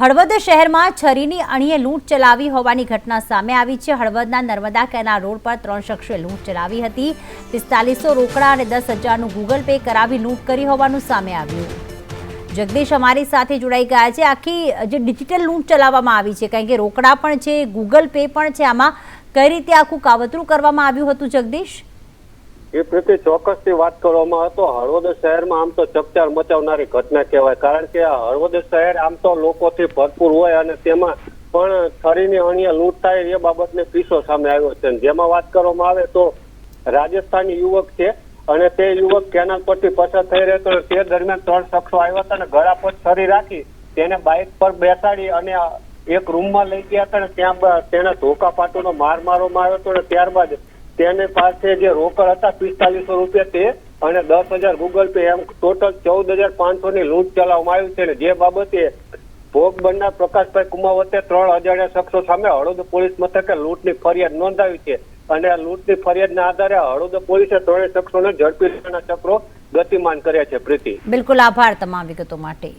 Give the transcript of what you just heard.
હળવદ શહેરમાં છરીની અણીએ લૂંટ ચલાવી હોવાની ઘટના સામે આવી છે। હળવદના નર્મદા કેનાલ રોડ પર 3 શખ્સોએ લૂંટ ચલાવી હતી। 4500 રોકડા અને 10,000નું ગૂગલ પે કરાવી લૂંટ કરી હોવાનું સામે આવ્યું। જગદીશ અમારી સાથે જોડાઈ ગયા છે। આખી જે ડિજિટલ લૂંટ ચલાવવામાં આવી છે, કારણ કે રોકડા પણ છે, ગૂગલ પે પણ છે, આમાં કઈ રીતે આખું કાવતરું કરવામાં આવ્યું હતું જગદીશ? એ પ્રતિ ચોક્કસથી વાત કરવામાં હતો। હળવદ શહેરમાં આમ તો ચકચાર મચાવનારી ઘટના કહેવાય, કારણ કે હળવદ શહેર આમ તો લોકોથી ભરપૂર હોય અને તેમાં પણ છરીની અણીએ લૂંટ થાય એ બાબતને કિસ્સો સામે આવ્યો છે। જેમાં વાત કરવામાં આવે તો રાજસ્થાની યુવક છે અને તે યુવક કેનાલ પરથી પસાર થઈ રહ્યો હતો। તે દરમિયાન 3 શખ્સો આવ્યા હતા અને ગળા પર છરી રાખી તેને બાઇક પર બેસાડી અને એક રૂમમાં લઈ ગયા હતા અને ત્યાં તેને ધોકા પાટુનો માર મારવામાં આવ્યો હતો અને ત્યારબાદ તેને પાસે જે રોકડ હતા 4500 રૂપિયા તે અને 10,000 ગૂગલ પે એમ ટોટલ 14,500ની લૂંટ ચલાવવામાં આવી છે। જે બાબતે ભોગ બનનાર પ્રકાશભાઈ કુમાવતે 3 અજાણ્યા શખ્સો સામે હળવદ પોલીસ મથકે લૂંટની ફરિયાદ નોંધાવી છે અને આ લૂંટની ફરિયાદના આધારે હળવદ પોલીસે 3 શખ્સોને ઝડપી લેવાના ચક્રો ગતિમાન કર્યા છે। પ્રીતિ, બિલકુલ આભાર તમામ વિગતો માટે।